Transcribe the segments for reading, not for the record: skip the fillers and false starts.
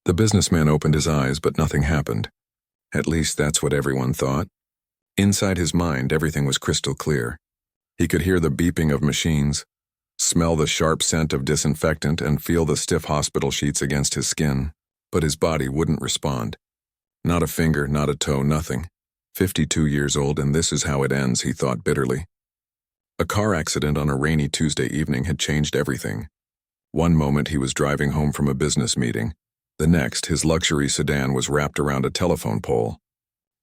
The businessman opened his eyes, but nothing happened. At least that's what everyone thought. Inside his mind, everything was crystal clear. He could hear the beeping of machines, smell the sharp scent of disinfectant, and feel the stiff hospital sheets against his skin. But his body wouldn't respond. Not a finger, not a toe, nothing. 52 years old, and this is how it ends, he thought bitterly. A car accident on a rainy Tuesday evening had changed everything. One moment he was driving home from a business meeting. The next, his luxury sedan was wrapped around a telephone pole.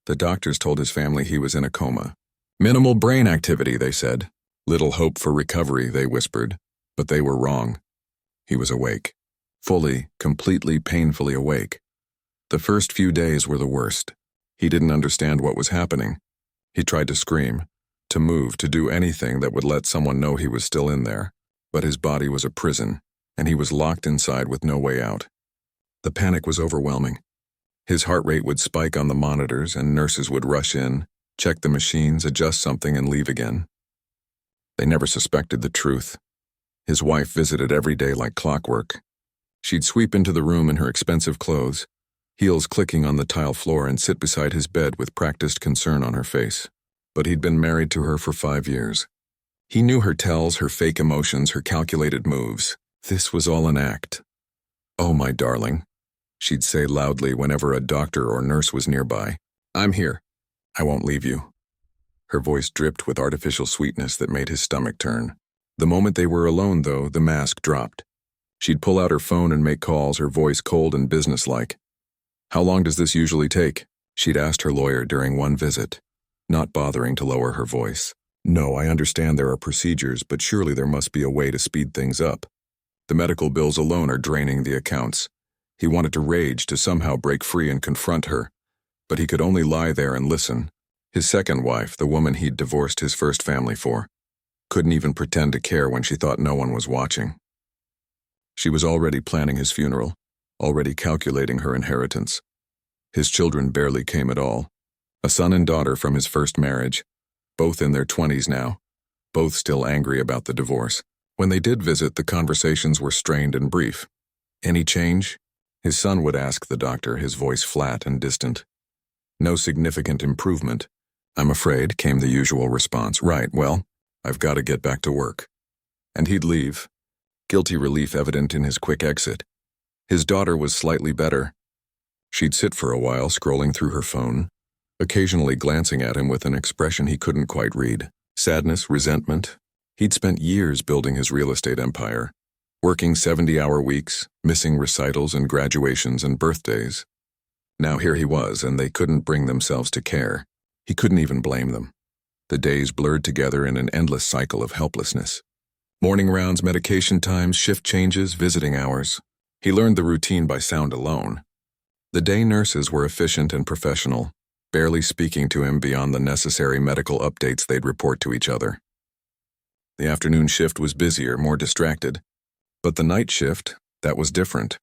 The doctors told his family he was in a coma. Minimal brain activity, they said. Little hope for recovery, they whispered. But they were wrong. He was awake. Fully, completely, painfully awake. The first few days were the worst. He didn't understand what was happening. He tried to scream, to move, to do anything that would let someone know he was still in there. But his body was a prison, and he was locked inside with no way out. The panic was overwhelming. His heart rate would spike on the monitors, and nurses would rush in, check the machines, adjust something, and leave again. They never suspected the truth. His wife visited every day like clockwork. She'd sweep into the room in her expensive clothes, heels clicking on the tile floor, and sit beside his bed with practiced concern on her face. But he'd been married to her for 5 years. He knew her tells, her fake emotions, her calculated moves. This was all an act. "Oh, my darling," she'd say loudly whenever a doctor or nurse was nearby. "I'm here. I won't leave you." Her voice dripped with artificial sweetness that made his stomach turn. The moment they were alone, though, the mask dropped. She'd pull out her phone and make calls, her voice cold and businesslike. "How long does this usually take?" she'd asked her lawyer during one visit, not bothering to lower her voice. "No, I understand there are procedures, but surely there must be a way to speed things up. The medical bills alone are draining the accounts." He wanted to rage, to somehow break free and confront her, but he could only lie there and listen. His second wife, the woman he'd divorced his first family for, couldn't even pretend to care when she thought no one was watching. She was already planning his funeral, already calculating her inheritance. His children barely came at all. A son and daughter from his first marriage, both in their 20s now, both still angry about the divorce. When they did visit, the conversations were strained and brief. "Any change?" his son would ask the doctor, his voice flat and distant. "No significant improvement, I'm afraid," came the usual response. "Right, well, I've got to get back to work." And he'd leave, guilty relief evident in his quick exit. His daughter was slightly better. She'd sit for a while, scrolling through her phone, occasionally glancing at him with an expression he couldn't quite read. Sadness, resentment. He'd spent years building his real estate empire, working 70-hour weeks, missing recitals and graduations and birthdays. Now here he was, and they couldn't bring themselves to care. He couldn't even blame them. The days blurred together in an endless cycle of helplessness. Morning rounds, medication times, shift changes, visiting hours. He learned the routine by sound alone. The day nurses were efficient and professional, barely speaking to him beyond the necessary medical updates they'd report to each other. The afternoon shift was busier, more distracted. But the night shift, that was different.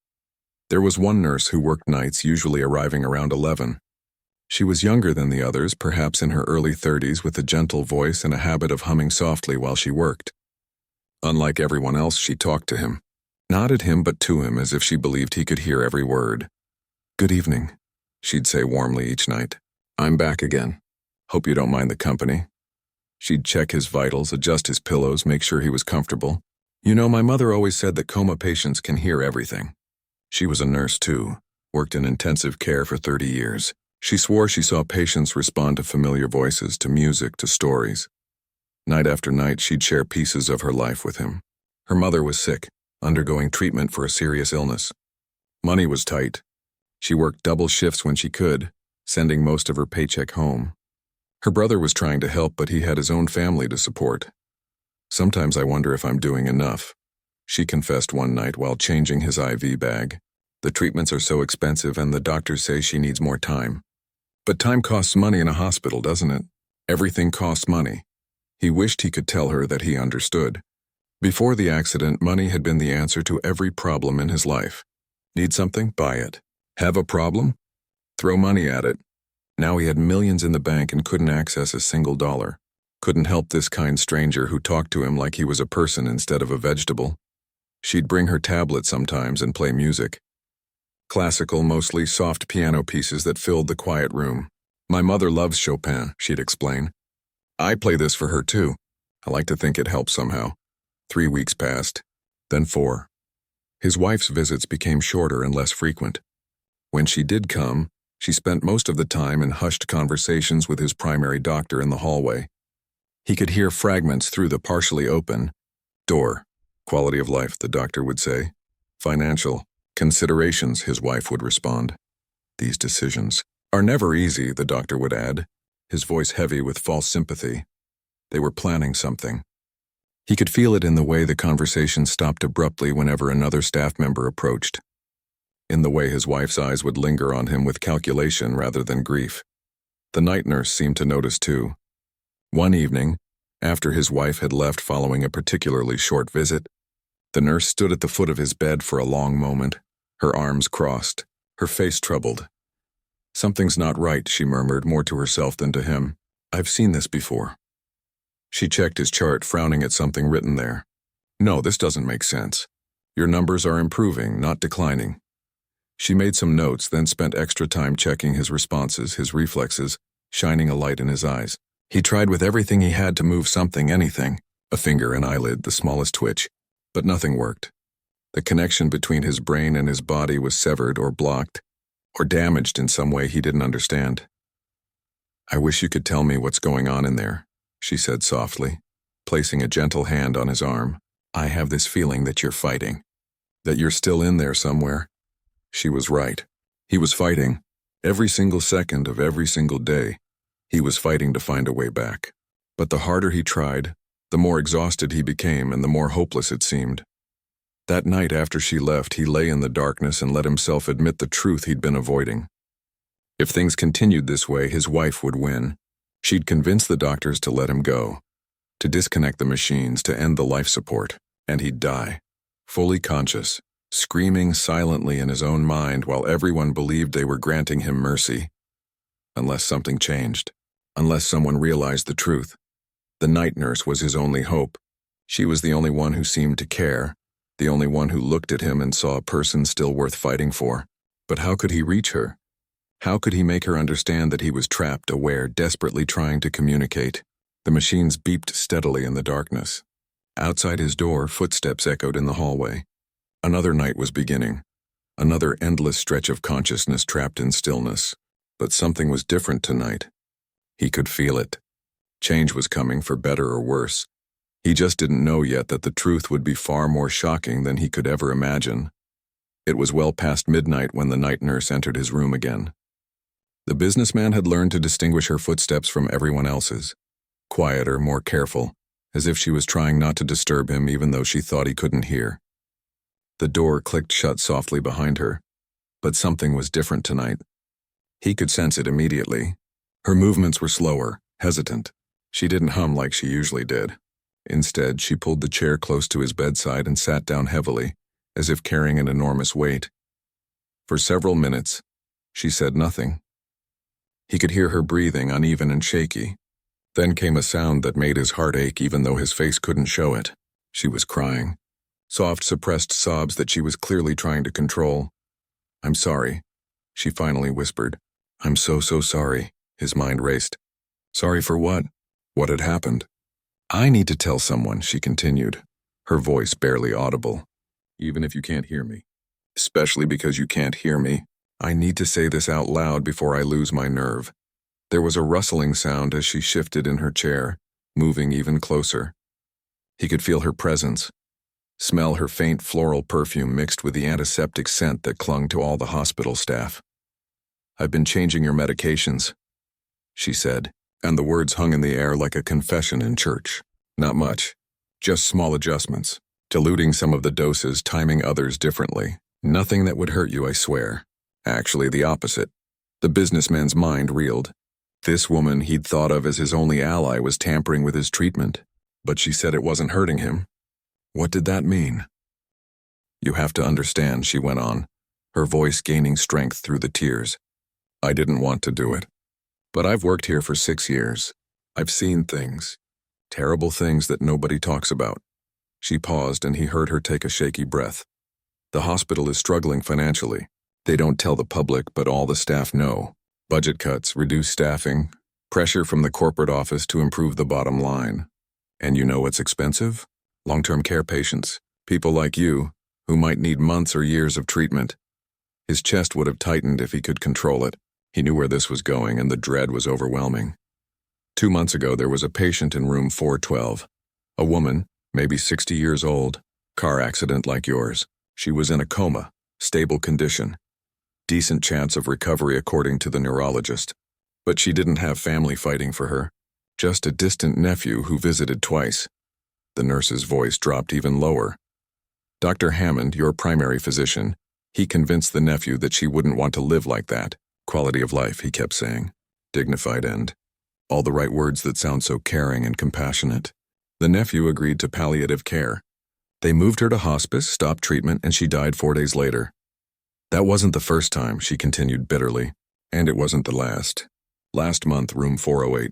There was one nurse who worked nights, usually arriving around 11. She was younger than the others, perhaps in her early 30s, with a gentle voice and a habit of humming softly while she worked. Unlike everyone else, she talked to him. Not at him, but to him, as if she believed he could hear every word. "Good evening," she'd say warmly each night. "I'm back again. Hope you don't mind the company." She'd check his vitals, adjust his pillows, make sure he was comfortable. "You know, my mother always said that coma patients can hear everything." She was a nurse, too, worked in intensive care for 30 years. She swore she saw patients respond to familiar voices, to music, to stories. Night after night, she'd share pieces of her life with him. Her mother was sick, undergoing treatment for a serious illness. Money was tight. She worked double shifts when she could, sending most of her paycheck home. Her brother was trying to help, but he had his own family to support. "Sometimes I wonder if I'm doing enough," she confessed one night while changing his IV bag. "The treatments are so expensive, and the doctors say she needs more time." But time costs money in a hospital, doesn't it? Everything costs money. He wished he could tell her that he understood. Before the accident, money had been the answer to every problem in his life. Need something? Buy it. Have a problem? Throw money at it. Now he had millions in the bank and couldn't access a single dollar. Couldn't help this kind stranger who talked to him like he was a person instead of a vegetable. She'd bring her tablet sometimes and play music. Classical, mostly soft piano pieces that filled the quiet room. My mother loves Chopin, she'd explain. I play this for her too. I like to think it helps somehow. 3 weeks passed, then 4. His wife's visits became shorter and less frequent. When she did come, she spent most of the time in hushed conversations with his primary doctor in the hallway. He could hear fragments through the partially open door. Quality of life, the doctor would say. Financial considerations, his wife would respond. These decisions are never easy, the doctor would add, his voice heavy with false sympathy. They were planning something. He could feel it in the way the conversation stopped abruptly whenever another staff member approached, in the way his wife's eyes would linger on him with calculation rather than grief. The night nurse seemed to notice too. One evening, after his wife had left following a particularly short visit, the nurse stood at the foot of his bed for a long moment, her arms crossed, her face troubled. Something's not right, she murmured, more to herself than to him. I've seen this before. She checked his chart, frowning at something written there. No, this doesn't make sense. Your numbers are improving, not declining. She made some notes, then spent extra time checking his responses, his reflexes, shining a light in his eyes. He tried with everything he had to move something, anything, a finger, an eyelid, the smallest twitch, but nothing worked. The connection between his brain and his body was severed or blocked, or damaged in some way he didn't understand. I wish you could tell me what's going on in there, she said softly, placing a gentle hand on his arm. I have this feeling that you're fighting, that you're still in there somewhere. She was right. He was fighting. Every single second of every single day, he was fighting to find a way back. But the harder he tried, the more exhausted he became and the more hopeless it seemed. That night after she left, he lay in the darkness and let himself admit the truth he'd been avoiding. If things continued this way, his wife would win. She'd convince the doctors to let him go, to disconnect the machines, to end the life support, and he'd die, fully conscious, screaming silently in his own mind while everyone believed they were granting him mercy. Unless something changed, unless someone realized the truth. The night nurse was his only hope. She was the only one who seemed to care, the only one who looked at him and saw a person still worth fighting for. But how could he reach her? How could he make her understand that he was trapped, aware, desperately trying to communicate? The machines beeped steadily in the darkness. Outside his door, footsteps echoed in the hallway. Another night was beginning. Another endless stretch of consciousness trapped in stillness. But something was different tonight. He could feel it. Change was coming, for better or worse. He just didn't know yet that the truth would be far more shocking than he could ever imagine. It was well past midnight when the night nurse entered his room again. The businessman had learned to distinguish her footsteps from everyone else's. Quieter, more careful, as if she was trying not to disturb him even though she thought he couldn't hear. The door clicked shut softly behind her, but something was different tonight. He could sense it immediately. Her movements were slower, hesitant. She didn't hum like she usually did. Instead, she pulled the chair close to his bedside and sat down heavily, as if carrying an enormous weight. For several minutes, she said nothing. He could hear her breathing, uneven and shaky. Then came a sound that made his heart ache even though his face couldn't show it. She was crying. Soft, suppressed sobs that she was clearly trying to control. I'm sorry, she finally whispered. I'm so sorry. His mind raced. Sorry for what? What had happened? I need to tell someone, she continued, her voice barely audible. Even if you can't hear me. Especially because you can't hear me. I need to say this out loud before I lose my nerve. There was a rustling sound as she shifted in her chair, moving even closer. He could feel her presence, smell her faint floral perfume mixed with the antiseptic scent that clung to all the hospital staff. I've been changing your medications, she said, and the words hung in the air like a confession in church. Not much, just small adjustments, diluting some of the doses, timing others differently. Nothing that would hurt you, I swear. Actually, the opposite. The businessman's mind reeled. This woman he'd thought of as his only ally was tampering with his treatment, but she said it wasn't hurting him. What did that mean? You have to understand, she went on, her voice gaining strength through the tears. I didn't want to do it. But I've worked here for 6 years. I've seen things. Terrible things that nobody talks about. She paused and he heard her take a shaky breath. The hospital is struggling financially. They don't tell the public, but all the staff know. Budget cuts, reduced staffing, pressure from the corporate office to improve the bottom line. And you know what's expensive? Long-term care patients. People like you, who might need months or years of treatment. His chest would have tightened if he could control it. He knew where this was going, and the dread was overwhelming. 2 months ago, there was a patient in room 412. A woman, maybe 60 years old, car accident like yours. She was in a coma, stable condition. Decent chance of recovery according to the neurologist. But she didn't have family fighting for her, just a distant nephew who visited twice. The nurse's voice dropped even lower. Dr. Hammond, your primary physician, he convinced the nephew that she wouldn't want to live like that. Quality of life, he kept saying. Dignified end. All the right words that sound so caring and compassionate. The nephew agreed to palliative care. They moved her to hospice, stopped treatment, and she died 4 days later. That wasn't the first time, she continued bitterly, and it wasn't the last. Last month, room 408.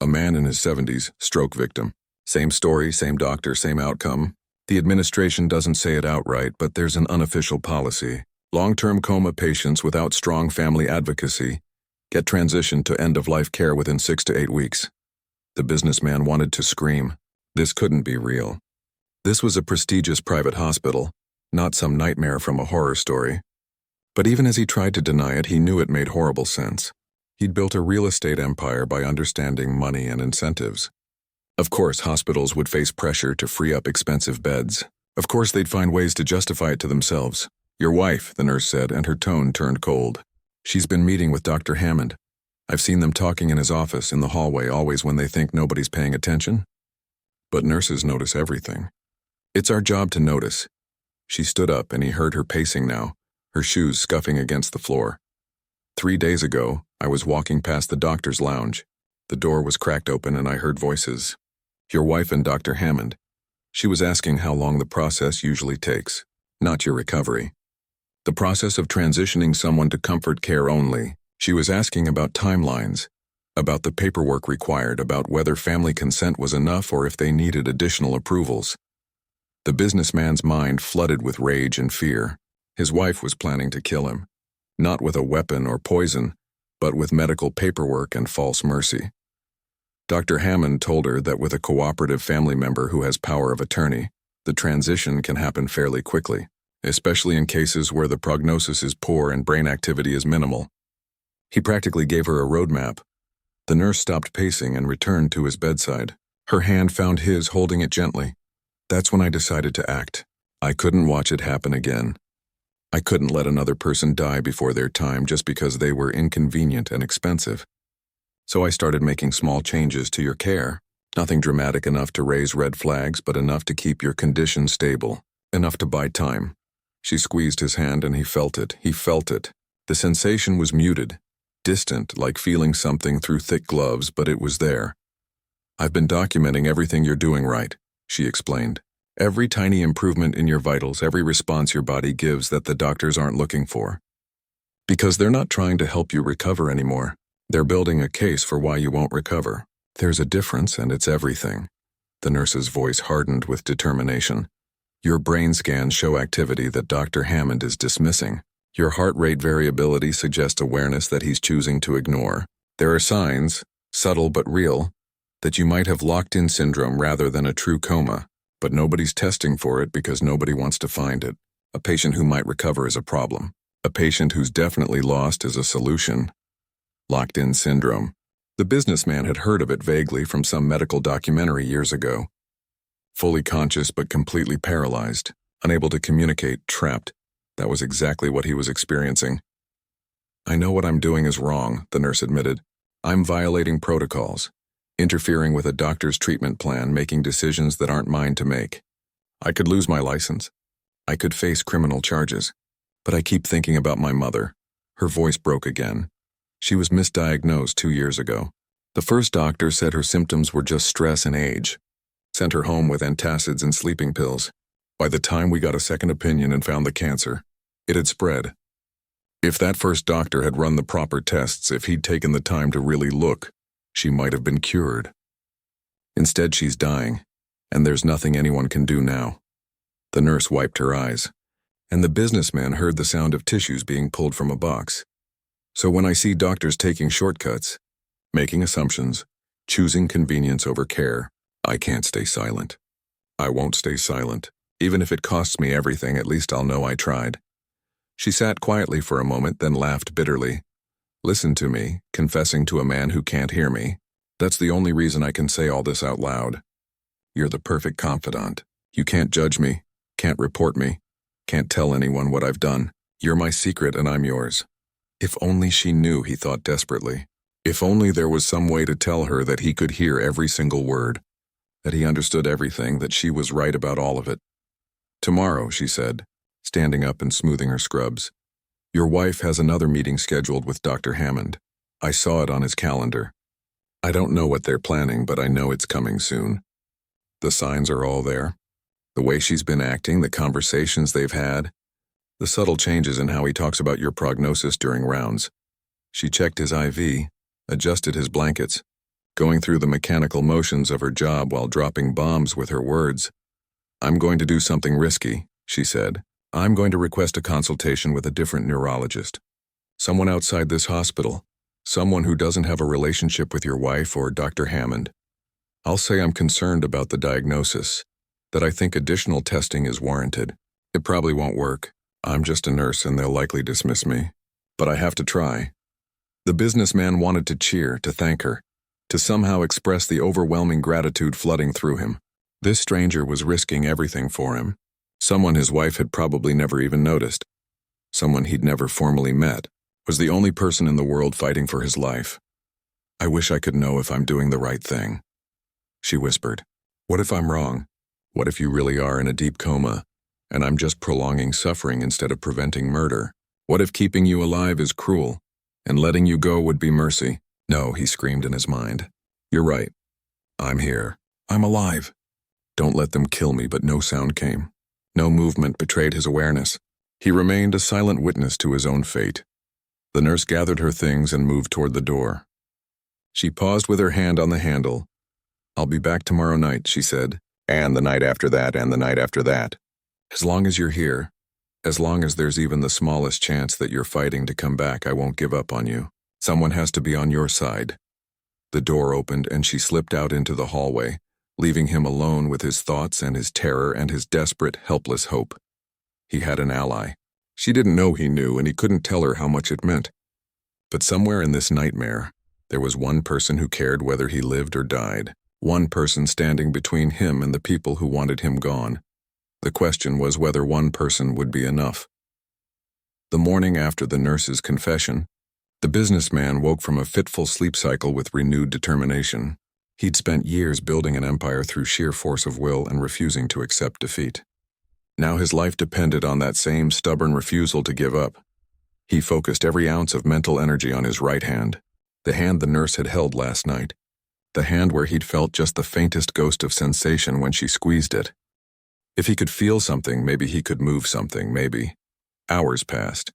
A man in his 70s, stroke victim. Same story, same doctor, same outcome. The administration doesn't say it outright, but there's an unofficial policy. Long-term coma patients without strong family advocacy get transitioned to end-of-life care within 6 to 8 weeks. The businessman wanted to scream. This couldn't be real. This was a prestigious private hospital, not some nightmare from a horror story. But even as he tried to deny it, he knew it made horrible sense. He'd built a real estate empire by understanding money and incentives. Of course, hospitals would face pressure to free up expensive beds. Of course, they'd find ways to justify it to themselves. Your wife, the nurse said, and her tone turned cold. She's been meeting with Dr. Hammond. I've seen them talking in his office, in the hallway, always when they think nobody's paying attention. But nurses notice everything. It's our job to notice. She stood up, and he heard her pacing now, her shoes scuffing against the floor. 3 days ago, I was walking past the doctor's lounge. The door was cracked open and I heard voices. Your wife and Dr. Hammond. She was asking how long the process usually takes, not your recovery. The process of transitioning someone to comfort care only. She was asking about timelines, about the paperwork required, about whether family consent was enough or if they needed additional approvals. The businessman's mind flooded with rage and fear. His wife was planning to kill him, not with a weapon or poison, but with medical paperwork and false mercy. Dr. Hammond told her that with a cooperative family member who has power of attorney, the transition can happen fairly quickly, especially in cases where the prognosis is poor and brain activity is minimal. He practically gave her a roadmap. The nurse stopped pacing and returned to his bedside. Her hand found his, holding it gently. That's when I decided to act. I couldn't watch it happen again. I couldn't let another person die before their time just because they were inconvenient and expensive. So I started making small changes to your care. Nothing dramatic enough to raise red flags, but enough to keep your condition stable. Enough to buy time. She squeezed his hand and he felt it. He felt it. The sensation was muted, distant, like feeling something through thick gloves, but it was there. I've been documenting everything you're doing right, she explained. Every tiny improvement in your vitals, every response your body gives that the doctors aren't looking for. Because they're not trying to help you recover anymore. They're building a case for why you won't recover. There's a difference, and it's everything. The nurse's voice hardened with determination. Your brain scans show activity that Dr. Hammond is dismissing. Your heart rate variability suggests awareness that he's choosing to ignore. There are signs, subtle but real, that you might have locked-in syndrome rather than a true coma. But nobody's testing for it because nobody wants to find it. A patient who might recover is a problem. A patient who's definitely lost is a solution. Locked-in syndrome. The businessman had heard of it vaguely from some medical documentary years ago. Fully conscious but completely paralyzed, unable to communicate, trapped. That was exactly what he was experiencing. I know what I'm doing is wrong, the nurse admitted. I'm violating protocols. Interfering with a doctor's treatment plan, making decisions that aren't mine to make. I could lose my license. I could face criminal charges. But I keep thinking about my mother. Her voice broke again. She was misdiagnosed 2 years ago. The first doctor said her symptoms were just stress and age. Sent her home with antacids and sleeping pills. By the time we got a second opinion and found the cancer, it had spread. If that first doctor had run the proper tests, if he'd taken the time to really look, she might have been cured. Instead, she's dying, and there's nothing anyone can do now. The nurse wiped her eyes. and the businessman heard the sound of tissues being pulled from a box. So when I see doctors taking shortcuts, making assumptions, choosing convenience over care, I can't stay silent. I won't stay silent. Even if it costs me everything, at least I'll know I tried. She sat quietly for a moment, then laughed bitterly. Listen to me, confessing to a man who can't hear me. That's the only reason I can say all this out loud. You're the perfect confidant. You can't judge me, can't report me, can't tell anyone what I've done. You're my secret and I'm yours. If only she knew, he thought desperately. If only there was some way to tell her that he could hear every single word, that he understood everything, that she was right about all of it. Tomorrow, she said, standing up and smoothing her scrubs. Your wife has another meeting scheduled with Dr. Hammond. I saw it on his calendar. I don't know what they're planning, but I know it's coming soon. The signs are all there. The way she's been acting, the conversations they've had, the subtle changes in how he talks about your prognosis during rounds. She checked his IV, adjusted his blankets, going through the mechanical motions of her job while dropping bombs with her words. I'm going to do something risky, she said. I'm going to request a consultation with a different neurologist. Someone outside this hospital. Someone who doesn't have a relationship with your wife or Dr. Hammond. I'll say I'm concerned about the diagnosis, that I think additional testing is warranted. It probably won't work. I'm just a nurse and they'll likely dismiss me. But I have to try. The businessman wanted to cheer, to thank her, to somehow express the overwhelming gratitude flooding through him. This stranger was risking everything for him. Someone his wife had probably never even noticed. Someone he'd never formally met. Was the only person in the world fighting for his life. I wish I could know if I'm doing the right thing. She whispered. What if I'm wrong? What if you really are in a deep coma, and I'm just prolonging suffering instead of preventing murder? What if keeping you alive is cruel, and letting you go would be mercy? No, he screamed in his mind. You're right. I'm here. I'm alive. Don't let them kill me, but no sound came. No movement betrayed his awareness. He remained a silent witness to his own fate. The nurse gathered her things and moved toward the door. She paused with her hand on the handle. I'll be back tomorrow night, she said, and the night after that, and the night after that. As long as you're here, as long as there's even the smallest chance that you're fighting to come back, I won't give up on you. Someone has to be on your side. The door opened and she slipped out into the hallway, leaving him alone with his thoughts and his terror and his desperate, helpless hope. He had an ally. She didn't know he knew, and he couldn't tell her how much it meant. But somewhere in this nightmare, there was one person who cared whether he lived or died. One person standing between him and the people who wanted him gone. The question was whether one person would be enough. The morning after the nurse's confession, the businessman woke from a fitful sleep cycle with renewed determination. He'd spent years building an empire through sheer force of will and refusing to accept defeat. Now his life depended on that same stubborn refusal to give up. He focused every ounce of mental energy on his right hand, the hand the nurse had held last night, the hand where he'd felt just the faintest ghost of sensation when she squeezed it. If he could feel something, maybe he could move something, maybe. Hours passed.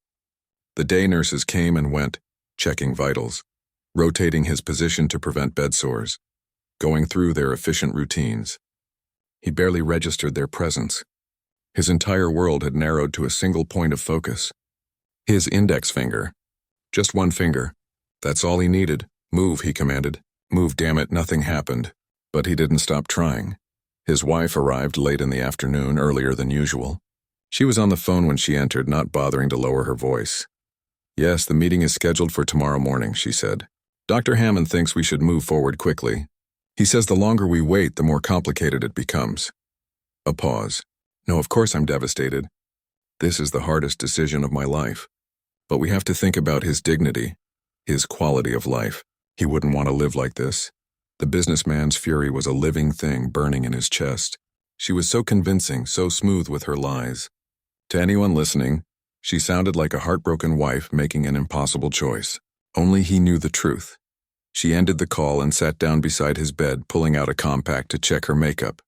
The day nurses came and went, checking vitals, rotating his position to prevent bed sores, going through their efficient routines. He barely registered their presence. His entire world had narrowed to a single point of focus. His index finger. Just one finger. That's all he needed. Move, he commanded. Move, damn it, nothing happened. But he didn't stop trying. His wife arrived late in the afternoon, earlier than usual. She was on the phone when she entered, not bothering to lower her voice. Yes, the meeting is scheduled for tomorrow morning, she said. Dr. Hammond thinks we should move forward quickly. He says the longer we wait, the more complicated it becomes. A pause. No, of course I'm devastated. This is the hardest decision of my life. But we have to think about his dignity, his quality of life. He wouldn't want to live like this. The businessman's fury was a living thing burning in his chest. She was so convincing, so smooth with her lies. To anyone listening, she sounded like a heartbroken wife making an impossible choice. Only he knew the truth. She ended the call and sat down beside his bed, pulling out a compact to check her makeup.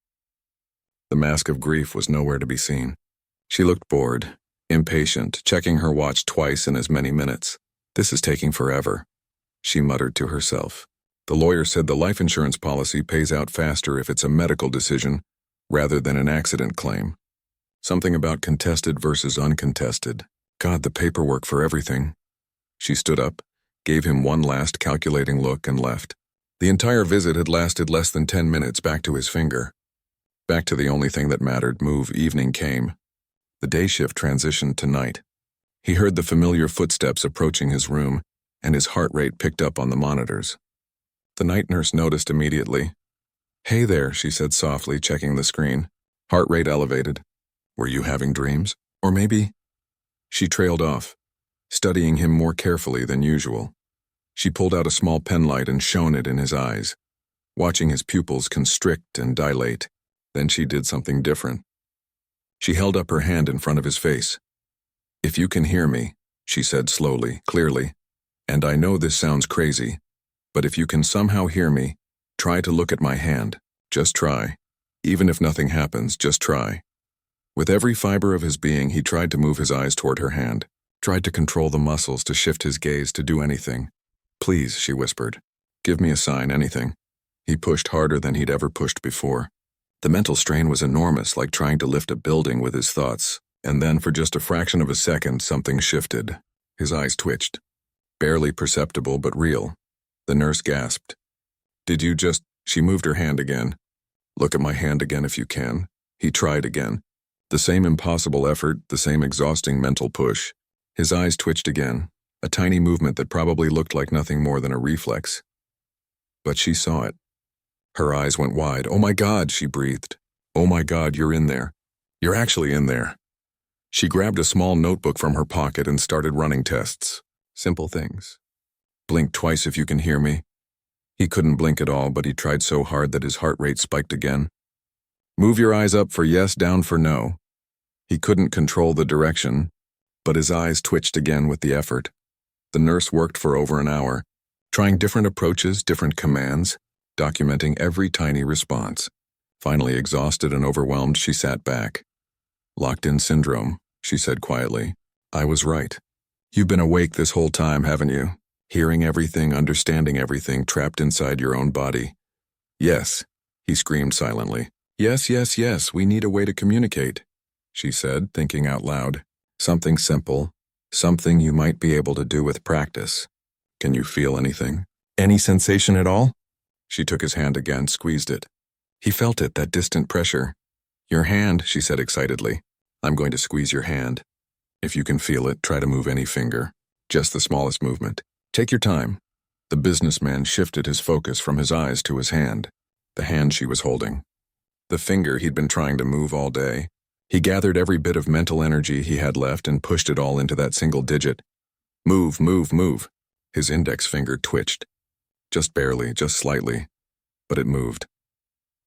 The mask of grief was nowhere to be seen. She looked bored, impatient, checking her watch twice in as many minutes. This is taking forever, she muttered to herself. The lawyer said the life insurance policy pays out faster if it's a medical decision rather than an accident claim. Something about contested versus uncontested. God, the paperwork for everything. She stood up, gave him one last calculating look, and left. The entire visit had lasted less than 10 minutes. Back to his finger. Back to the only thing that mattered. Evening came. The day shift transitioned to night. He heard the familiar footsteps approaching his room, and his heart rate picked up on the monitors. The night nurse noticed immediately. "Hey there," she said softly, checking the screen. Heart rate elevated. "Were you having dreams? Or maybe—" She trailed off, studying him more carefully than usual. She pulled out a small penlight and shone it in his eyes, watching his pupils constrict and dilate. Then she did something different. She held up her hand in front of his face. "If you can hear me," she said slowly, clearly, "and I know this sounds crazy, but if you can somehow hear me, try to look at my hand. Just try. Even if nothing happens, just try." With every fiber of his being, he tried to move his eyes toward her hand, tried to control the muscles, to shift his gaze, to do anything. "Please," she whispered. "Give me a sign, anything." He pushed harder than he'd ever pushed before. The mental strain was enormous, like trying to lift a building with his thoughts. And then, for just a fraction of a second, something shifted. His eyes twitched. Barely perceptible, but real. The nurse gasped. "Did you just—" She moved her hand again. "Look at my hand again if you can." He tried again. The same impossible effort, the same exhausting mental push. His eyes twitched again, a tiny movement that probably looked like nothing more than a reflex. But she saw it. Her eyes went wide. "Oh my God," she breathed. "Oh my God, you're in there. You're actually in there." She grabbed a small notebook from her pocket and started running tests. Simple things. "Blink twice if you can hear me." He couldn't blink at all, but he tried so hard that his heart rate spiked again. "Move your eyes up for yes, down for no." He couldn't control the direction, but his eyes twitched again with the effort. The nurse worked for over an hour, trying different approaches, different commands, documenting every tiny response. Finally, exhausted and overwhelmed, she sat back. "Locked-in syndrome," she said quietly. "I was right. You've been awake this whole time, haven't you? Hearing everything, understanding everything, trapped inside your own body." "Yes," he screamed silently. "Yes, yes, yes, we need a way to communicate," she said, thinking out loud. "Something simple, something you might be able to do with practice. Can you feel anything? Any sensation at all?" She took his hand again, squeezed it. He felt it, that distant pressure. "Your hand," she said excitedly. "I'm going to squeeze your hand. If you can feel it, try to move any finger. Just the smallest movement. Take your time." The businessman shifted his focus from his eyes to his hand, the hand she was holding. The finger he'd been trying to move all day. He gathered every bit of mental energy he had left and pushed it all into that single digit. "Move, move, move." His index finger twitched. Just barely, just slightly. But it moved.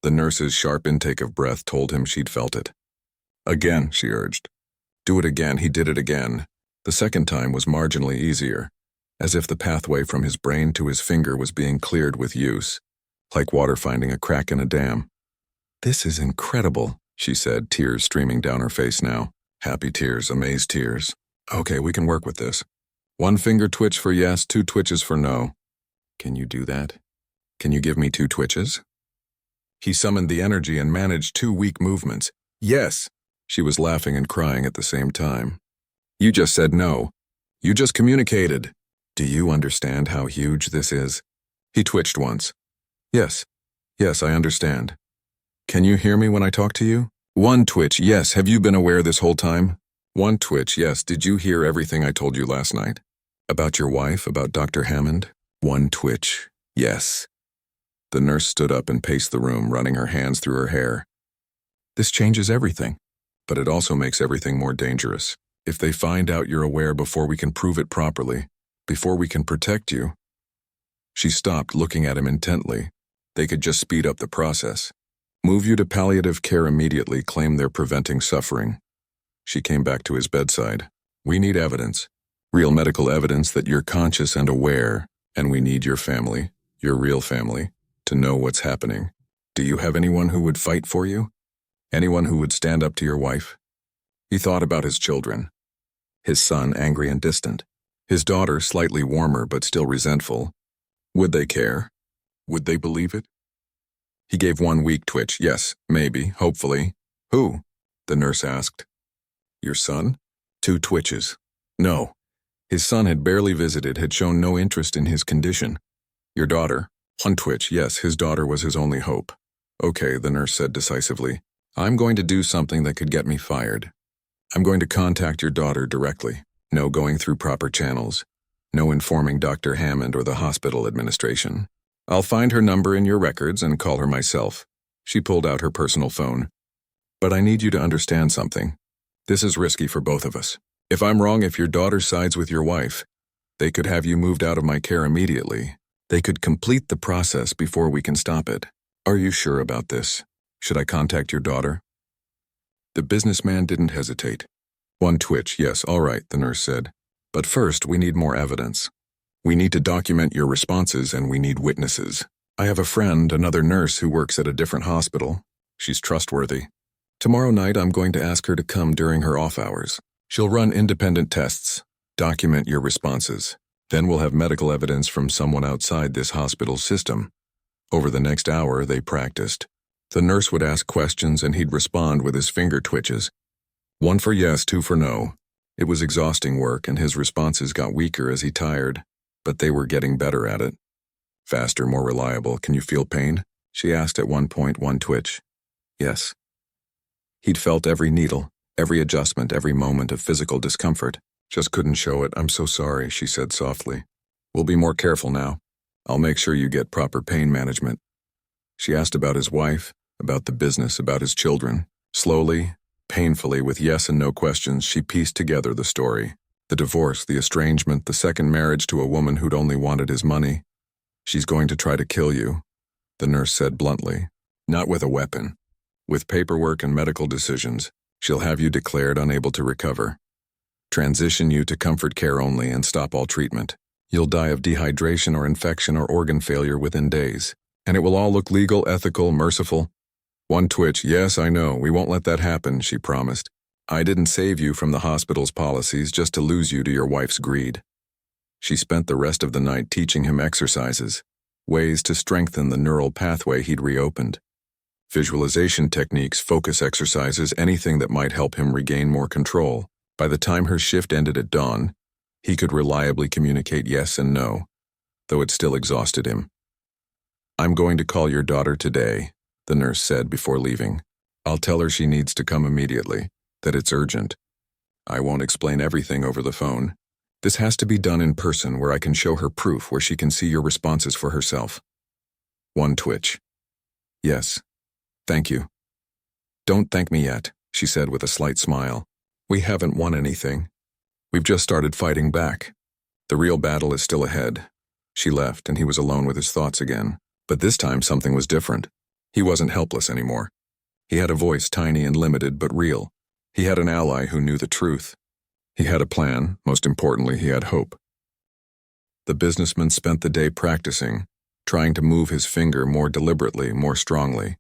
The nurse's sharp intake of breath told him she'd felt it. "Again," she urged. "Do it again." He did it again. The second time was marginally easier, as if the pathway from his brain to his finger was being cleared with use, like water finding a crack in a dam. "This is incredible," she said, tears streaming down her face now. Happy tears, amazed tears. "Okay, we can work with this. One finger twitch for yes, 2 twitches for no." "Can you do that? Can you give me 2 twitches?" He summoned the energy and managed 2 weak movements. "Yes!" She was laughing and crying at the same time. "You just said no. You just communicated. Do you understand how huge this is?" He twitched once. "Yes. Yes, I understand. Can you hear me when I talk to you?" 1 twitch, "Yes. Have you been aware this whole time?" 1 twitch, "Yes. Did you hear everything I told you last night? About your wife, about Dr. Hammond?" 1 twitch, "Yes." The nurse stood up and paced the room, running her hands through her hair. "This changes everything, but it also makes everything more dangerous. If they find out you're aware before we can prove it properly, before we can protect you." She stopped, looking at him intently. "They could just speed up the process. Move you to palliative care immediately, claim they're preventing suffering." She came back to his bedside. "We need evidence. Real medical evidence that you're conscious and aware, and we need your family, your real family, to know what's happening. Do you have anyone who would fight for you? Anyone who would stand up to your wife?" He thought about his children. His son, angry and distant. His daughter, slightly warmer but still resentful. Would they care? Would they believe it? He gave 1 weak twitch. "Yes, maybe, hopefully." "Who?" the nurse asked. Your son? Two twitches. No. His son had barely visited, had shown no interest in his condition. Your daughter? One twitch, yes, his daughter was his only hope. Okay, the nurse said decisively. I'm going to do something that could get me fired. I'm going to contact your daughter directly. No going through proper channels. No informing Dr. Hammond or the hospital administration. I'll find her number in your records and call her myself. She pulled out her personal phone. But I need you to understand something. This is risky for both of us. If I'm wrong, if your daughter sides with your wife, they could have you moved out of my care immediately. They could complete the process before we can stop it. Are you sure about this? Should I contact your daughter? The businessman didn't hesitate. One twitch, yes, all right, the nurse said. But first, we need more evidence. We need to document your responses and we need witnesses. I have a friend, another nurse who works at a different hospital. She's trustworthy. Tomorrow night, I'm going to ask her to come during her off hours. She'll run independent tests, document your responses. Then we'll have medical evidence from someone outside this hospital system. Over the next hour, they practiced. The nurse would ask questions and he'd respond with his finger twitches. One for yes, two for no. It was exhausting work and his responses got weaker as he tired, but they were getting better at it. Faster, more reliable. Can you feel pain? She asked at one point, one twitch. Yes. He'd felt every needle, every adjustment, every moment of physical discomfort. Just couldn't show it. I'm so sorry, she said softly. We'll be more careful now. I'll make sure you get proper pain management. She asked about his wife, about the business, about his children. Slowly, painfully, with yes and no questions, she pieced together the story. The divorce, the estrangement, the second marriage to a woman who'd only wanted his money. She's going to try to kill you, the nurse said bluntly. Not with a weapon. With paperwork and medical decisions, she'll have you declared unable to recover. Transition you to comfort care only and stop all treatment. You'll die of dehydration or infection or organ failure within days. And it will all look legal, ethical, merciful. One twitch, yes, I know, we won't let that happen, she promised. I didn't save you from the hospital's policies just to lose you to your wife's greed. She spent the rest of the night teaching him exercises, ways to strengthen the neural pathway he'd reopened. Visualization techniques, focus exercises, anything that might help him regain more control. By the time her shift ended at dawn, he could reliably communicate yes and no, though it still exhausted him. I'm going to call your daughter today, the nurse said before leaving. I'll tell her she needs to come immediately, that it's urgent. I won't explain everything over the phone. This has to be done in person where I can show her proof, where she can see your responses for herself. One twitch. Yes. Thank you. Don't thank me yet, she said with a slight smile. We haven't won anything. We've just started fighting back. The real battle is still ahead. She left and he was alone with his thoughts again. But this time something was different. He wasn't helpless anymore. He had a voice, tiny and limited, but real. He had an ally who knew the truth. He had a plan. Most importantly, he had hope. The businessman spent the day practicing, trying to move his finger more deliberately, more strongly.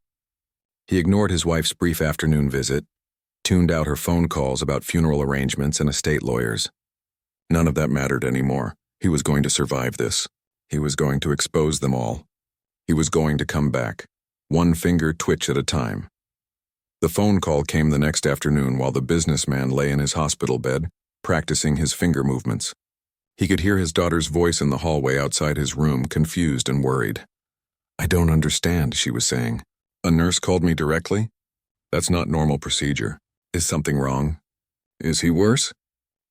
He ignored his wife's brief afternoon visit, tuned out her phone calls about funeral arrangements and estate lawyers. None of that mattered anymore. He was going to survive this. He was going to expose them all. He was going to come back, one finger twitch at a time. The phone call came the next afternoon while the businessman lay in his hospital bed, practicing his finger movements. He could hear his daughter's voice in the hallway outside his room, confused and worried. I don't understand, she was saying. A nurse called me directly? That's not normal procedure. Is something wrong? Is he worse?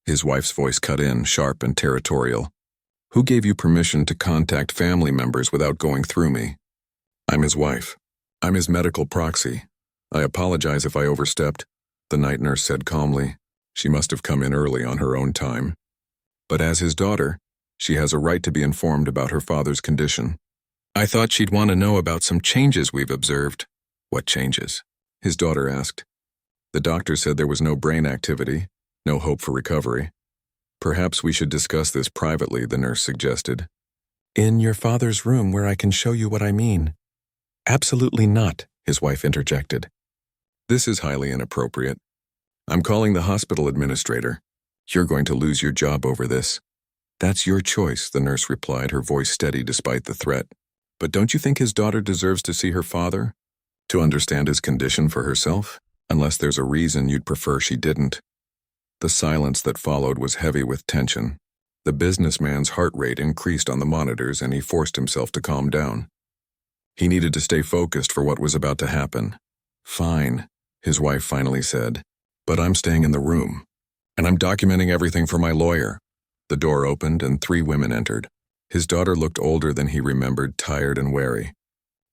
His wife's voice cut in, sharp and territorial. Who gave you permission to contact family members without going through me? I'm his wife. I'm his medical proxy. I apologize if I overstepped, the night nurse said calmly. She must have come in early on her own time. But as his daughter, she has a right to be informed about her father's condition. I thought she'd want to know about some changes we've observed. What changes? His daughter asked. The doctor said there was no brain activity, no hope for recovery. Perhaps we should discuss this privately, the nurse suggested. In your father's room where I can show you what I mean. Absolutely not, his wife interjected. This is highly inappropriate. I'm calling the hospital administrator. You're going to lose your job over this. That's your choice, the nurse replied, her voice steady despite the threat. But don't you think his daughter deserves to see her father? To understand his condition for herself? Unless there's a reason you'd prefer she didn't. The silence that followed was heavy with tension. The businessman's heart rate increased on the monitors and he forced himself to calm down. He needed to stay focused for what was about to happen. "Fine," his wife finally said, "but I'm staying in the room. And I'm documenting everything for my lawyer." The door opened and 3 women entered. His daughter looked older than he remembered, tired and wary.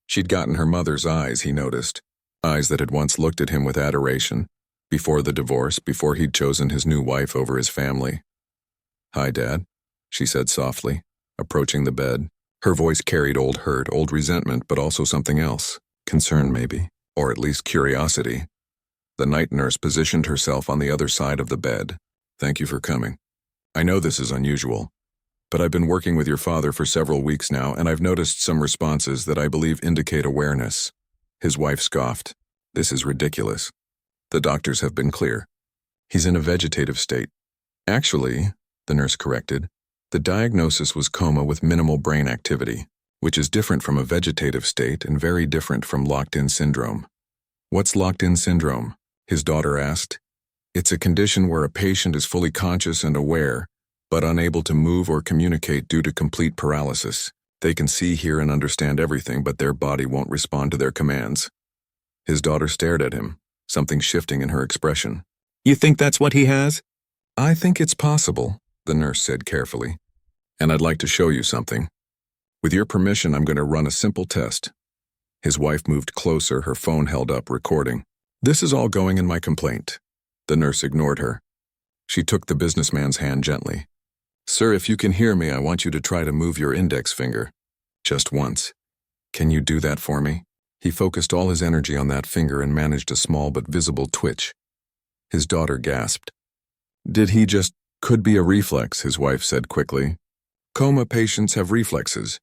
She'd gotten her mother's eyes, he noticed, eyes that had once looked at him with adoration, before the divorce, before he'd chosen his new wife over his family. "Hi, Dad," she said softly, approaching the bed. Her voice carried old hurt, old resentment, but also something else. Concern, maybe, or at least curiosity. The night nurse positioned herself on the other side of the bed. "Thank you for coming. I know this is unusual, but I've been working with your father for several weeks now, and I've noticed some responses that I believe indicate awareness." His wife scoffed. "This is ridiculous. The doctors have been clear. He's in a vegetative state." "Actually," the nurse corrected, "the diagnosis was coma with minimal brain activity, which is different from a vegetative state and very different from locked-in syndrome." "What's locked-in syndrome?" his daughter asked. "It's a condition where a patient is fully conscious and aware, but unable to move or communicate due to complete paralysis. They can see, hear, and understand everything, but their body won't respond to their commands." His daughter stared at him, something shifting in her expression. "You think that's what he has?" "I think it's possible," the nurse said carefully. "And I'd like to show you something. With your permission, I'm going to run a simple test." His wife moved closer, her phone held up, recording. "This is all going in my complaint." The nurse ignored her. She took the businessman's hand gently. "Sir, if you can hear me, I want you to try to move your index finger. Just once. Can you do that for me?" He focused all his energy on that finger and managed a small but visible twitch. His daughter gasped. "Did he just—" "Could be a reflex," his wife said quickly. "Coma patients have reflexes.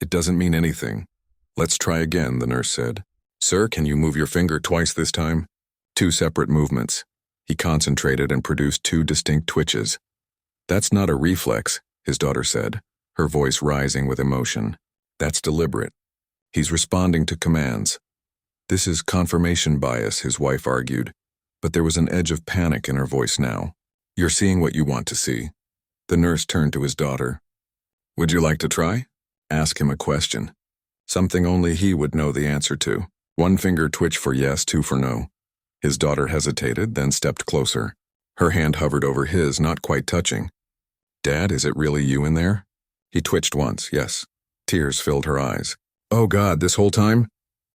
It doesn't mean anything." "Let's try again," the nurse said. "Sir, can you move your finger twice this time?" 2 separate movements. He concentrated and produced 2 distinct twitches. "That's not a reflex," his daughter said, her voice rising with emotion. "That's deliberate. He's responding to commands." "This is confirmation bias," his wife argued, but there was an edge of panic in her voice now. "You're seeing what you want to see." The nurse turned to his daughter. "Would you like to try?" Ask him a question. Something only he would know the answer to. 1 finger twitch for yes, 2 for no. His daughter hesitated, then stepped closer. Her hand hovered over his, not quite touching. "Dad, is it really you in there?" He twitched once, yes. Tears filled her eyes. "Oh God, this whole time?"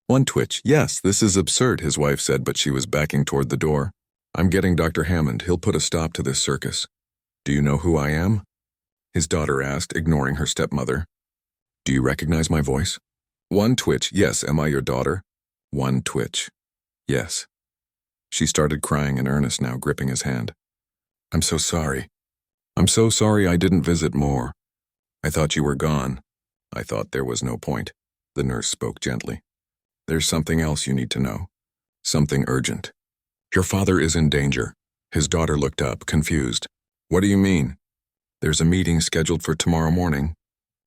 1 twitch, "Yes, this is absurd," his wife said, but she was backing toward the door. "I'm getting Dr. Hammond. He'll put a stop to this circus." "Do you know who I am?" his daughter asked, ignoring her stepmother. "Do you recognize my voice?" 1 twitch, "Yes, am I your daughter?" 1 twitch, "Yes." She started crying in earnest now, gripping his hand. "I'm so sorry. I'm so sorry I didn't visit more. I thought you were gone. I thought there was no point." The nurse spoke gently. "There's something else you need to know. Something urgent. Your father is in danger." His daughter looked up, confused. "What do you mean?" "There's a meeting scheduled for tomorrow morning.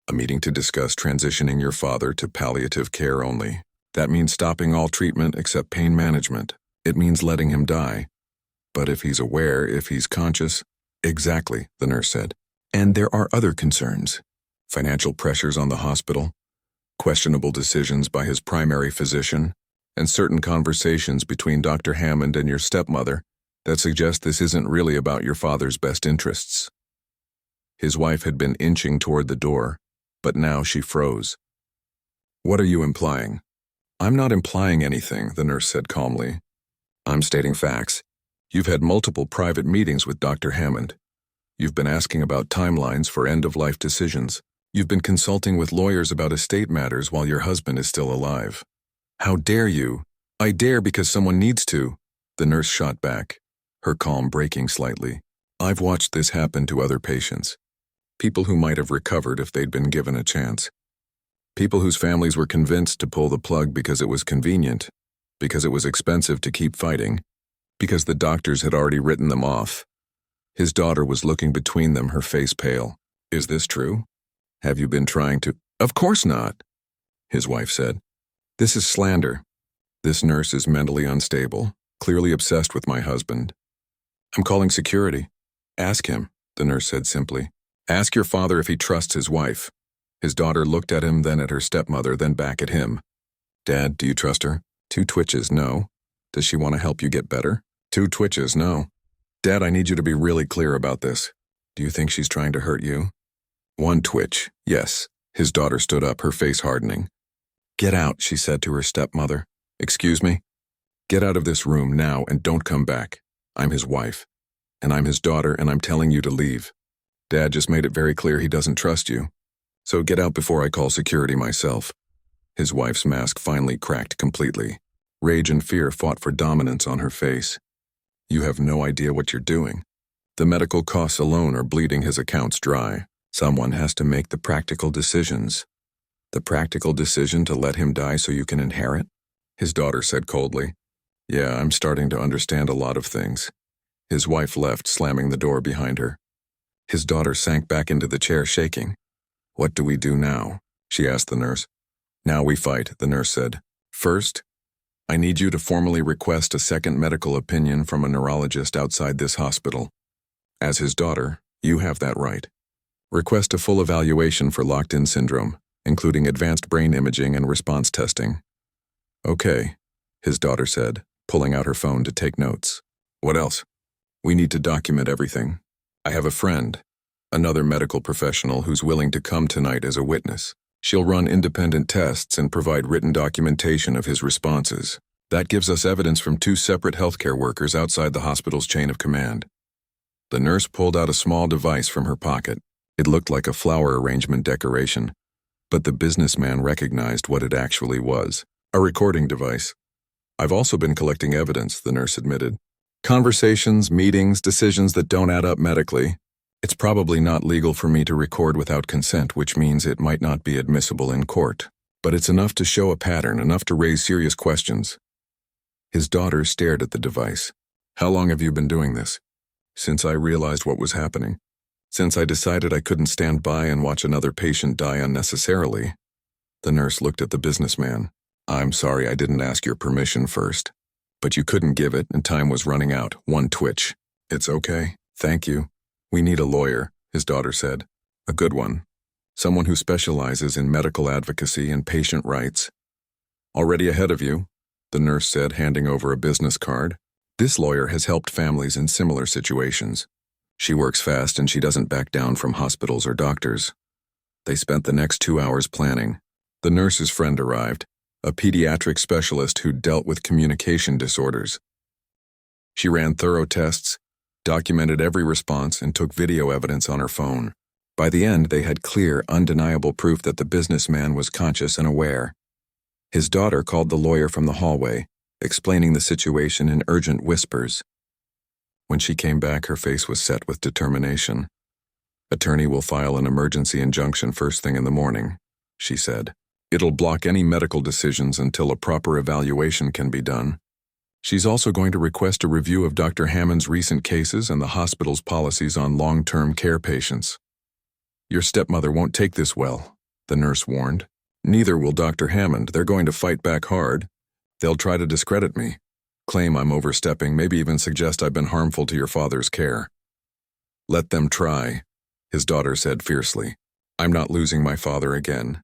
A meeting to discuss transitioning your father to palliative care only. That means stopping all treatment except pain management. It means letting him die. But if he's aware, if he's conscious—" "Exactly," the nurse said. "And there are other concerns. Financial pressures on the hospital, questionable decisions by his primary physician, and certain conversations between Dr. Hammond and your stepmother that suggest this isn't really about your father's best interests." His wife had been inching toward the door, but now she froze. "What are you implying?" "I'm not implying anything," the nurse said calmly. "I'm stating facts. You've had multiple private meetings with Dr. Hammond. You've been asking about timelines for end-of-life decisions. You've been consulting with lawyers about estate matters while your husband is still alive. How dare you?" "I dare because someone needs to," the nurse shot back, her calm breaking slightly. "I've watched this happen to other patients. People who might have recovered if they'd been given a chance. People whose families were convinced to pull the plug because it was convenient, because it was expensive to keep fighting, because the doctors had already written them off." His daughter was looking between them, her face pale. "Is this true? Have you been trying to—" "Of course not," his wife said. "This is slander. This nurse is mentally unstable. clearly obsessed with my husband. I'm calling security. Ask him, the nurse said simply. Ask your father if he trusts his wife. His daughter looked at him, then at her stepmother, then back at him. Dad, do you trust her? 2 twitches, no. Does she want to help you get better? 2 twitches, no. Dad, I need you to be really clear about this. Do you think she's trying to hurt you? 1 twitch, yes. His daughter stood up, her face hardening. Get out, she said to her stepmother. Excuse me? Get out of this room now and don't come back. I'm his wife. And I'm his daughter, and I'm telling you to leave. Dad just made it very clear he doesn't trust you. So get out before I call security myself. His wife's mask finally cracked completely. Rage and fear fought for dominance on her face. You have no idea what you're doing. The medical costs alone are bleeding his accounts dry. Someone has to make the practical decisions. The practical decision to let him die so you can inherit? His daughter said coldly. Yeah, I'm starting to understand a lot of things. His wife left, slamming the door behind her. His daughter sank back into the chair, shaking. What do we do now? She asked the nurse. Now we fight, the nurse said. First, I need you to formally request a second medical opinion from a neurologist outside this hospital. As his daughter, you have that right. Request a full evaluation for locked-in syndrome, including advanced brain imaging and response testing. Okay, his daughter said, pulling out her phone to take notes. What else? We need to document everything. I have a friend, another medical professional who's willing to come tonight as a witness. She'll run independent tests and provide written documentation of his responses. That gives us evidence from 2 separate healthcare workers outside the hospital's chain of command. The nurse pulled out a small device from her pocket. It looked like a flower arrangement decoration, but the businessman recognized what it actually was. A recording device. I've also been collecting evidence, the nurse admitted. Conversations, meetings, decisions that don't add up medically. It's probably not legal for me to record without consent, which means it might not be admissible in court. But it's enough to show a pattern, enough to raise serious questions. His daughter stared at the device. How long have you been doing this? Since I realized what was happening. Since I decided I couldn't stand by and watch another patient die unnecessarily. The nurse looked at the businessman. I'm sorry I didn't ask your permission first. But you couldn't give it, and time was running out. 1 twitch. It's okay. Thank you. We need a lawyer, his daughter said. A good one. Someone who specializes in medical advocacy and patient rights. Already ahead of you, the nurse said, handing over a business card. This lawyer has helped families in similar situations. She works fast and she doesn't back down from hospitals or doctors. They spent the next 2 hours planning. The nurse's friend arrived, a pediatric specialist who dealt with communication disorders. She ran thorough tests, documented every response, and took video evidence on her phone. By the end, they had clear, undeniable proof that the businessman was conscious and aware. His daughter called the lawyer from the hallway, explaining the situation in urgent whispers. When she came back, her face was set with determination. Attorney will file an emergency injunction first thing in the morning, she said. It'll block any medical decisions until a proper evaluation can be done. She's also going to request a review of Dr. Hammond's recent cases and the hospital's policies on long-term care patients. Your stepmother won't take this well, the nurse warned. Neither will Dr. Hammond. They're going to fight back hard. They'll try to discredit me, claim I'm overstepping, maybe even suggest I've been harmful to your father's care. Let them try, his daughter said fiercely. I'm not losing my father again.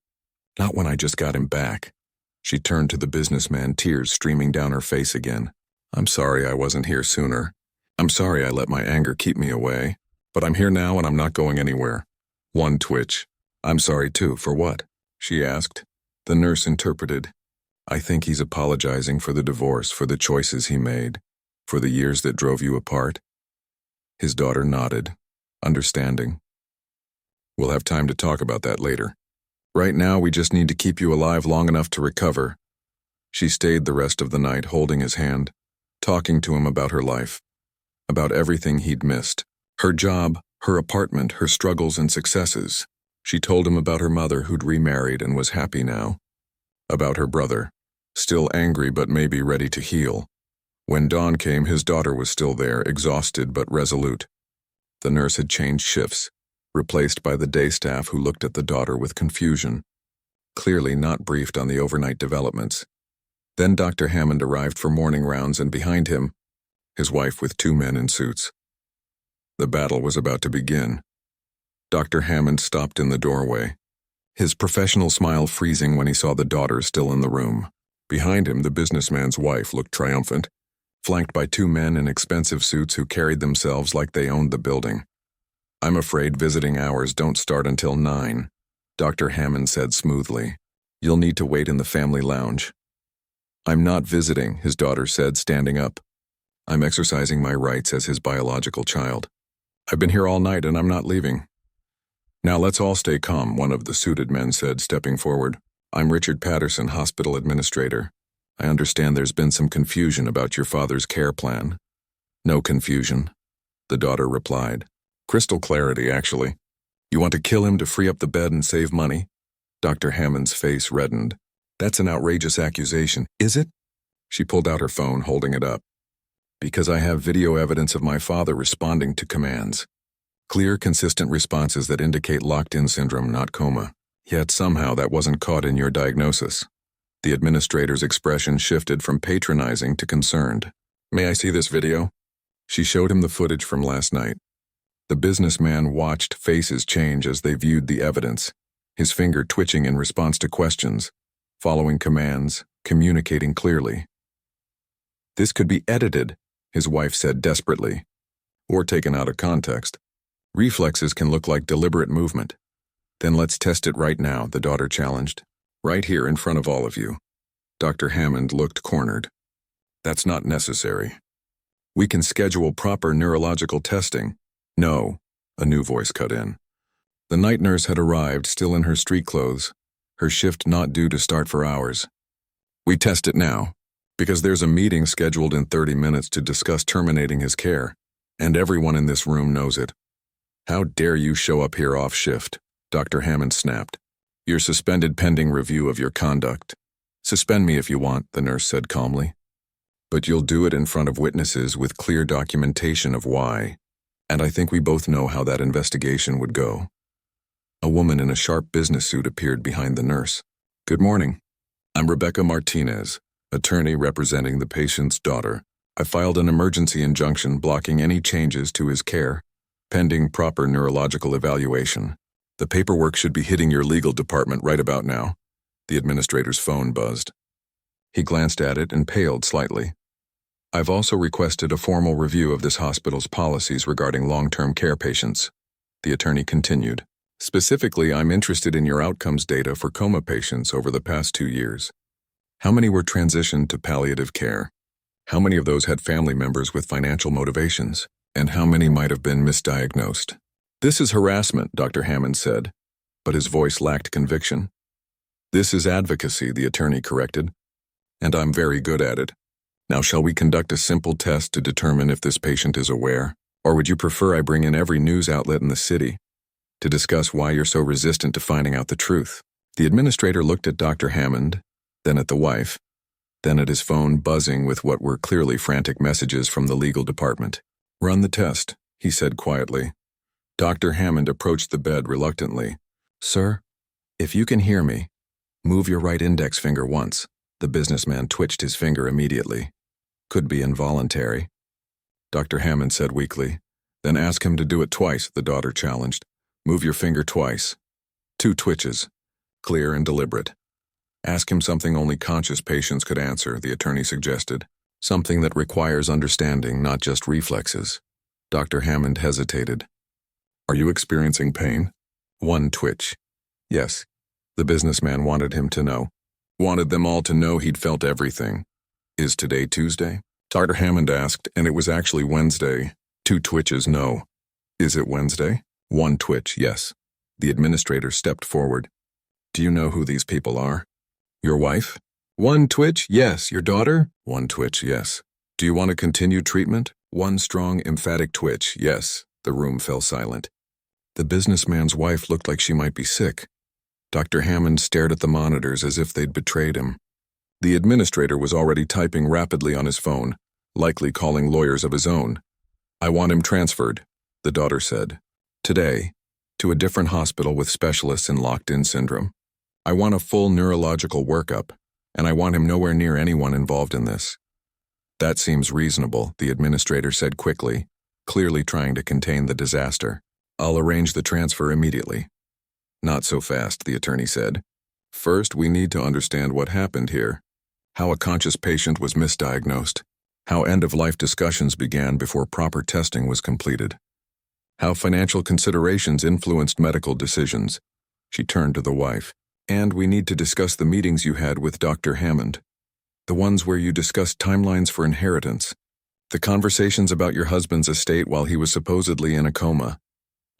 Not when I just got him back. She turned to the businessman, tears streaming down her face again. I'm sorry I wasn't here sooner. I'm sorry I let my anger keep me away. But I'm here now and I'm not going anywhere. 1 twitch. I'm sorry too, for what? She asked. The nurse interpreted. I think he's apologizing for the divorce, for the choices he made, for the years that drove you apart. His daughter nodded, understanding. We'll have time to talk about that later. Right now, we just need to keep you alive long enough to recover. She stayed the rest of the night holding his hand, talking to him about her life, about everything he'd missed. Her job, her apartment, her struggles and successes. She told him about her mother who'd remarried and was happy now. About her brother, still angry but maybe ready to heal. When dawn came, his daughter was still there, exhausted but resolute. The nurse had changed shifts, replaced by the day staff who looked at the daughter with confusion, clearly not briefed on the overnight developments. Then Dr. Hammond arrived for morning rounds, and behind him, his wife with 2 men in suits. The battle was about to begin. Dr. Hammond stopped in the doorway, his professional smile freezing when he saw the daughter still in the room. Behind him, the businessman's wife looked triumphant, flanked by 2 men in expensive suits who carried themselves like they owned the building. "I'm afraid visiting hours don't start until 9, Dr. Hammond said smoothly. "You'll need to wait in the family lounge." "I'm not visiting," his daughter said, standing up. "I'm exercising my rights as his biological child. I've been here all night and I'm not leaving." "Now let's all stay calm," one of the suited men said, stepping forward. "I'm Richard Patterson, hospital administrator. I understand there's been some confusion about your father's care plan." "No confusion," the daughter replied. "Crystal clarity, actually. You want to kill him to free up the bed and save money?" Dr. Hammond's face reddened. "That's an outrageous accusation, is it?" She pulled out her phone, holding it up. "Because I have video evidence of my father responding to commands. Clear, consistent responses that indicate locked-in syndrome, not coma. Yet somehow that wasn't caught in your diagnosis." The administrator's expression shifted from patronizing to concerned. "May I see this video?" She showed him the footage from last night. The businessman watched faces change as they viewed the evidence, his finger twitching in response to questions, following commands, communicating clearly. "This could be edited," his wife said desperately, "or taken out of context. Reflexes can look like deliberate movement." "Then let's test it right now," the daughter challenged. "Right here in front of all of you." Dr. Hammond looked cornered. "That's not necessary. We can schedule proper neurological testing." "No," a new voice cut in. The night nurse had arrived, still in her street clothes, her shift not due to start for hours. "We test it now, because there's a meeting scheduled in 30 minutes to discuss terminating his care, and everyone in this room knows it." "How dare you show up here off shift?" Dr. Hammond snapped. "You're suspended pending review of your conduct." "Suspend me if you want," the nurse said calmly. "But you'll do it in front of witnesses with clear documentation of why. And I think we both know how that investigation would go." A woman in a sharp business suit appeared behind the nurse. "Good morning. I'm Rebecca Martinez, attorney representing the patient's daughter. I filed an emergency injunction blocking any changes to his care, pending proper neurological evaluation. The paperwork should be hitting your legal department right about now." The administrator's phone buzzed. He glanced at it and paled slightly. "I've also requested a formal review of this hospital's policies regarding long-term care patients," the attorney continued. "Specifically, I'm interested in your outcomes data for coma patients over the past 2 years. How many were transitioned to palliative care? How many of those had family members with financial motivations? And how many might have been misdiagnosed?" "This is harassment," Dr. Hammond said, but his voice lacked conviction. "This is advocacy," the attorney corrected, "and I'm very good at it. Now, shall we conduct a simple test to determine if this patient is aware? Or would you prefer I bring in every news outlet in the city to discuss why you're so resistant to finding out the truth?" The administrator looked at Dr. Hammond, then at the wife, then at his phone buzzing with what were clearly frantic messages from the legal department. "Run the test," he said quietly. Dr. Hammond approached the bed reluctantly. "Sir, if you can hear me, move your right index finger once." The businessman twitched his finger immediately. "Could be involuntary," Dr. Hammond said weakly. "Then ask him to do it twice," the daughter challenged. "Move your finger twice. 2 twitches, clear and deliberate." "Ask him something only conscious patients could answer," the attorney suggested. "Something that requires understanding, not just reflexes." Dr. Hammond hesitated. "Are you experiencing pain?" 1 twitch. "Yes." The businessman wanted him to know. Wanted them all to know he'd felt everything. "Is today Tuesday?" Dr. Hammond asked, and it was actually Wednesday. 2 twitches, no. "Is it Wednesday?" 1 twitch, yes. The administrator stepped forward. "Do you know who these people are?" "Your wife?" 1 twitch, yes. "Your daughter?" 1 twitch, yes. "Do you want to continue treatment?" 1 strong, emphatic twitch, yes. The room fell silent. The businessman's wife looked like she might be sick. Dr. Hammond stared at the monitors as if they'd betrayed him. The administrator was already typing rapidly on his phone, likely calling lawyers of his own. "I want him transferred," the daughter said. "Today, to a different hospital with specialists in locked-in syndrome. I want a full neurological workup, and I want him nowhere near anyone involved in this. That seems reasonable, the administrator said quickly, clearly trying to contain the disaster. I'll arrange the transfer immediately. Not so fast, the attorney said. First, we need to understand what happened here. How a conscious patient was misdiagnosed. How end-of-life discussions began before proper testing was completed. How financial considerations influenced medical decisions. She turned to the wife. And we need to discuss the meetings you had with Dr. Hammond. The ones where you discussed timelines for inheritance. The conversations about your husband's estate while he was supposedly in a coma.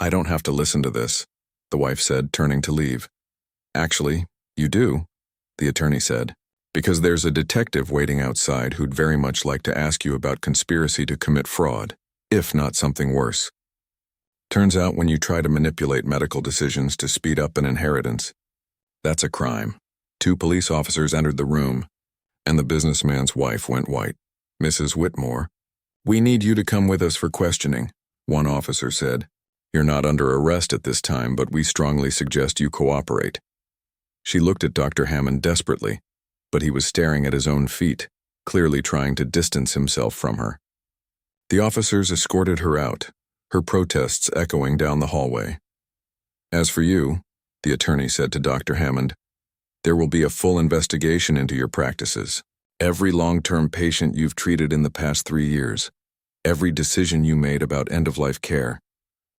I don't have to listen to this, the wife said, turning to leave. Actually, you do, the attorney said, because there's a detective waiting outside who'd very much like to ask you about conspiracy to commit fraud, if not something worse. Turns out when you try to manipulate medical decisions to speed up an inheritance, that's a crime. 2 police officers entered the room, and the businessman's wife went white. Mrs. Whitmore, we need you to come with us for questioning, one officer said. You're not under arrest at this time, but we strongly suggest you cooperate. She looked at Dr. Hammond desperately, but he was staring at his own feet, clearly trying to distance himself from her. The officers escorted her out, her protests echoing down the hallway. As for you, the attorney said to Dr. Hammond, there will be a full investigation into your practices. Every long-term patient you've treated in the past 3 years. Every decision you made about end-of-life care.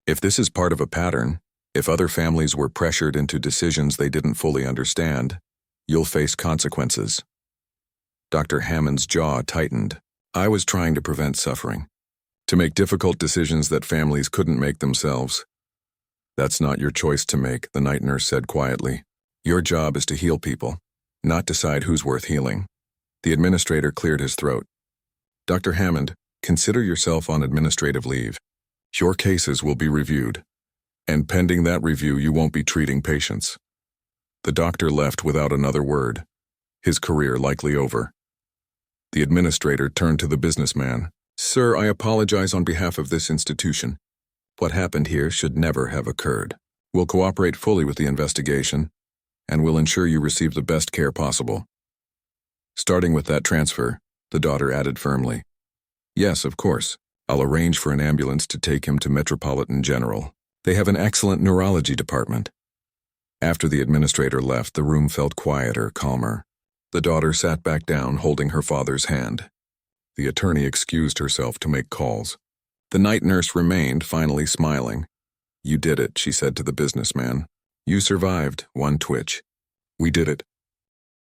If this is part of a pattern, if other families were pressured into decisions they didn't fully understand, you'll face consequences. Dr. Hammond's jaw tightened. I was trying to prevent suffering. To make difficult decisions that families couldn't make themselves. That's not your choice to make, the night nurse said quietly. Your job is to heal people, not decide who's worth healing. The administrator cleared his throat. Dr. Hammond, consider yourself on administrative leave. Your cases will be reviewed, and pending that review, you won't be treating patients. The doctor left without another word, his career likely over. The administrator turned to the businessman. Sir, I apologize on behalf of this institution. What happened here should never have occurred. We'll cooperate fully with the investigation, and we'll ensure you receive the best care possible. Starting with that transfer, the daughter added firmly. Yes, of course. I'll arrange for an ambulance to take him to Metropolitan General. They have an excellent neurology department. After the administrator left, the room felt quieter, calmer. The daughter sat back down, holding her father's hand. The attorney excused herself to make calls. The night nurse remained, finally smiling. You did it, she said to the businessman. You survived, one twitch. We did it.